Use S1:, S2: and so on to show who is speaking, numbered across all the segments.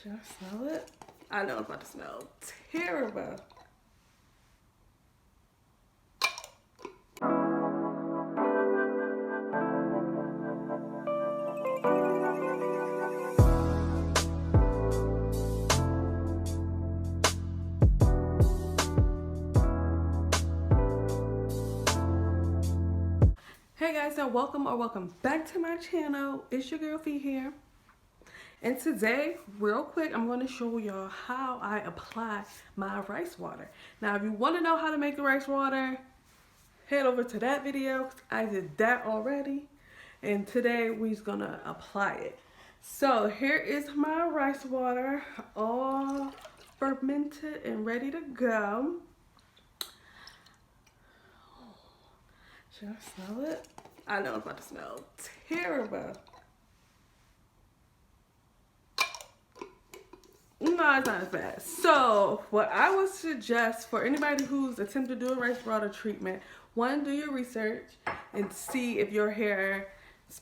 S1: Should I smell it? I know it's about to smell terrible. Hey guys, and welcome back to my channel. It's your girl Fee here. And today, real quick, I'm going to show y'all how I apply my rice water. Now, if you want to know how to make the rice water, head over to that video. I did that already. And today, we're going to apply it. So, here is my rice water, all fermented and ready to go. Should I smell it? I know it's about to smell terrible. No, it's not as bad. So, what I would suggest for anybody who's attempting to do a rice water treatment, one, do your research and see if your hair's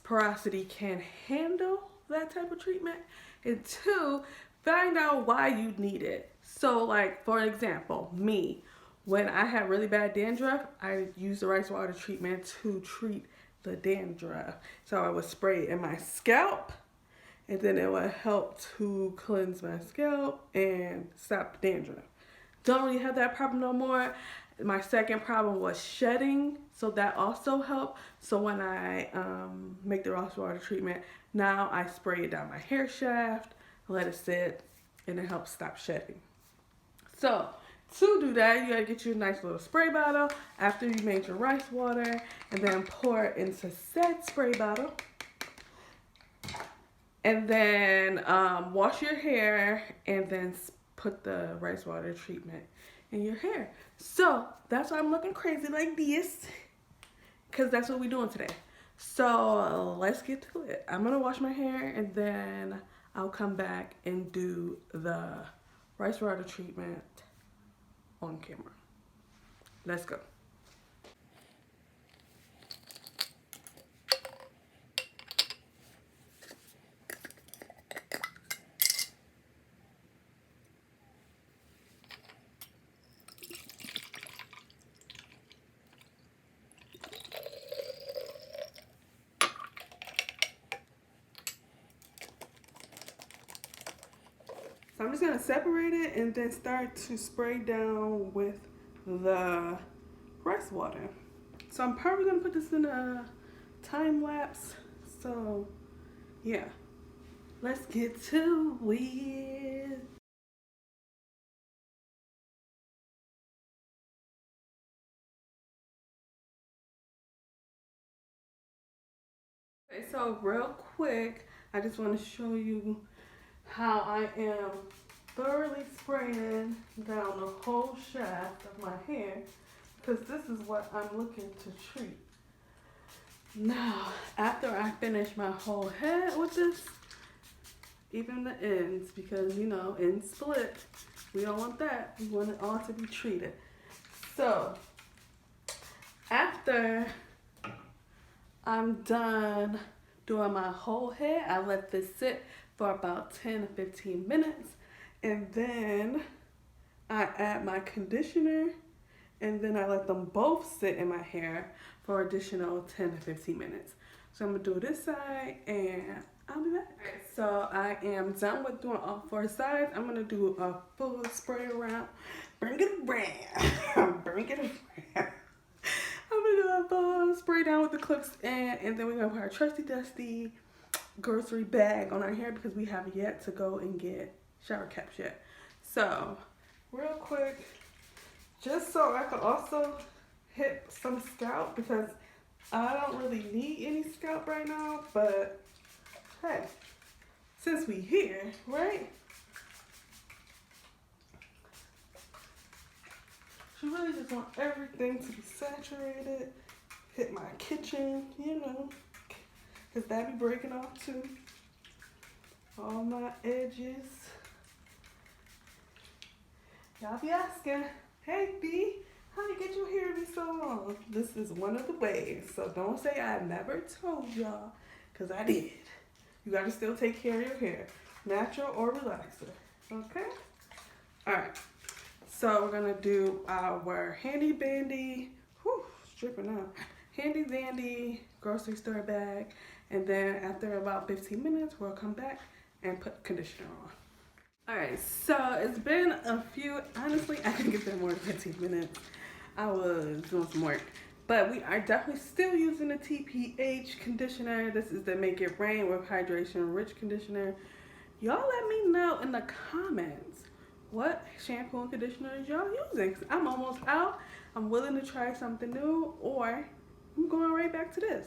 S1: porosity can handle that type of treatment. And two, find out why you need it. So, like, for example, me, when I had really bad dandruff, I used the rice water treatment to treat the dandruff. So, I would spray it in my scalp. And then it will help to cleanse my scalp and stop the dandruff. Don't really have that problem no more. My second problem was shedding, so that also helped. So when I make the rice water treatment, now I spray it down my hair shaft, let it sit, and it helps stop shedding. So to do that, you gotta get you a nice little spray bottle after you made your rice water, and then pour it into said spray bottle. And then wash your hair and then put the rice water treatment in your hair. So that's why I'm looking crazy like this, because that's what we're doing today. So let's get to it. I'm going to wash my hair and then I'll come back and do the rice water treatment on camera. Let's go. So I'm just going to separate it and then start to spray down with the rice water. So I'm probably going to put this in a time lapse. So yeah, let's get to it. Okay, so real quick, I just want to show you how I am thoroughly spraying down the whole shaft of my hair, because this is what I'm looking to treat. Now, after I finish my whole head with this, even the ends, because you know, ends split, we don't want that. We want it all to be treated. So, after I'm done doing my whole head, I let this sit for about 10 to 15 minutes, and then I add my conditioner, and then I let them both sit in my hair for additional 10 to 15 minutes. So I'm gonna do this side and I'll be back. Okay, so I am done with doing all four sides. I'm gonna do a full spray around. Bring it around. Bring it around. I'm gonna do a full spray down with the clips and then we're gonna put our trusty dusty grocery bag on our hair because we have yet to go and get shower caps yet. So real quick, just so I could also hit some scalp, because I don't really need any scalp right now, but hey, since we here, right? She really just want everything to be saturated. Hit my kitchen, you know, because that be breaking off too. All my edges. Y'all be asking, hey B, how you get your hair to be so long? This is one of the ways. So don't say I never told y'all, because I did. You got to still take care of your hair. natural or relaxer. Okay? Alright. So we're gonna do our handy dandy, it's dripping out. Handy dandy grocery store bag. And then after about 15 minutes, we'll come back and put conditioner on. Alright, so it's been a few, honestly, I think it's been more than 15 minutes. I was doing some work. But we are definitely still using the TPH conditioner. This is the Make It Rain with Hydration Rich conditioner. Y'all let me know in the comments what shampoo and conditioner y'all using. Cause I'm almost out. I'm willing to try something new, or I'm going right back to this.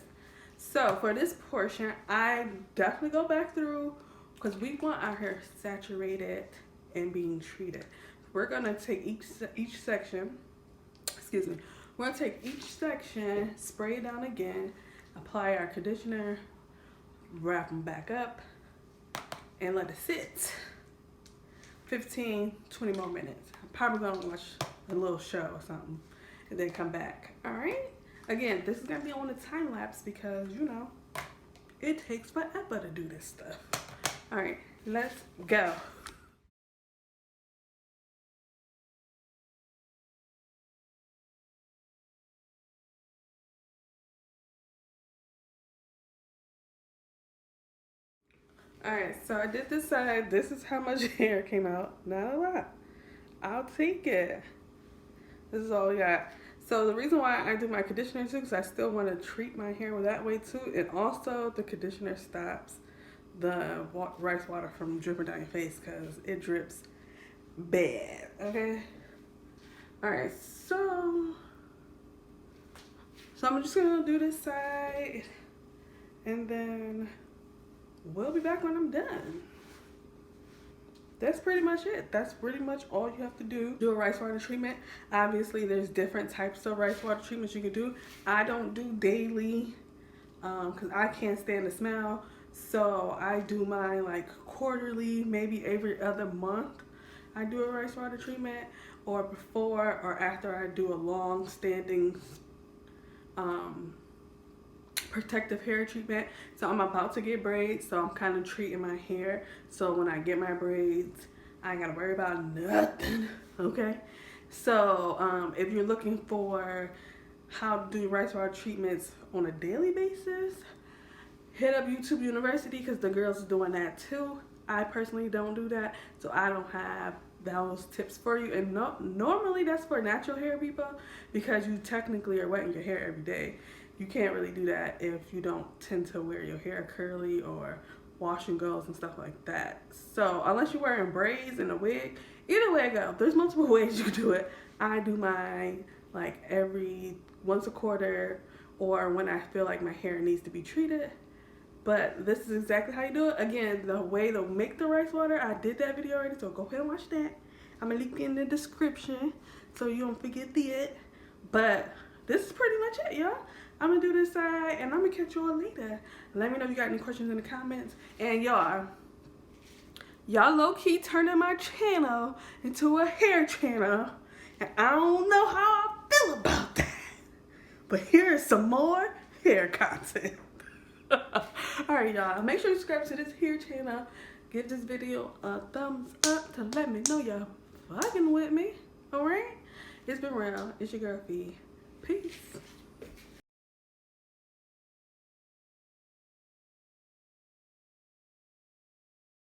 S1: So for this portion, I definitely go back through because we want our hair saturated and being treated. We're gonna take each section, excuse me, we're gonna take each section, spray it down again, apply our conditioner, wrap them back up, and let it sit 15, 20 more minutes. I'm probably gonna watch a little show or something and then come back. All right? Again, this is gonna be on a time lapse because, you know, it takes forever to do this stuff. All right, let's go. All right, so I did this side. This is how much hair came out. Not a lot. I'll take it. This is all we got. So the reason why I do my conditioner too, because I still want to treat my hair that way too. And also the conditioner stops the rice water from dripping down your face because it drips bad. Okay. All right. So I'm just gonna do this side, and then we'll be back when I'm done. That's pretty much it. That's pretty much all you have to do. Do a rice water treatment. Obviously, there's different types of rice water treatments you can do. I don't do daily because I can't stand the smell. So I do mine like quarterly, maybe every other month. I do a rice water treatment, or before or after I do a long-standing protective hair treatment. So I'm about to get braids, so I'm kind of treating my hair, so when I get my braids I ain't gotta worry about nothing. Okay, so if you're looking for how to do rice water treatments on a daily basis, hit up YouTube University because the girls are doing that too. I personally don't do that, so I don't have those tips for you. And normally that's for natural hair people because you technically are wetting your hair every day. You can't really do that if you don't tend to wear your hair curly or wash and goes and stuff like that. So unless you're wearing braids and a wig, either way I go, there's multiple ways you can do it. I do mine like once a quarter, or when I feel like my hair needs to be treated. But this is exactly how you do it. Again, the way to make the rice water, I did that video already, so go ahead and watch that. I'm gonna link it in the description so you don't forget it. But this is pretty much it, y'all. I'm gonna do this side and I'm gonna catch y'all later. Let me know if you got any questions in the comments. And y'all low-key turning my channel into a hair channel. And I don't know how I feel about that. But here's some more hair content. Alright, y'all. Make sure you subscribe to this hair channel. Give this video a thumbs up to let me know y'all fucking with me. Alright? It's been real. It's your girl Fee. Peace.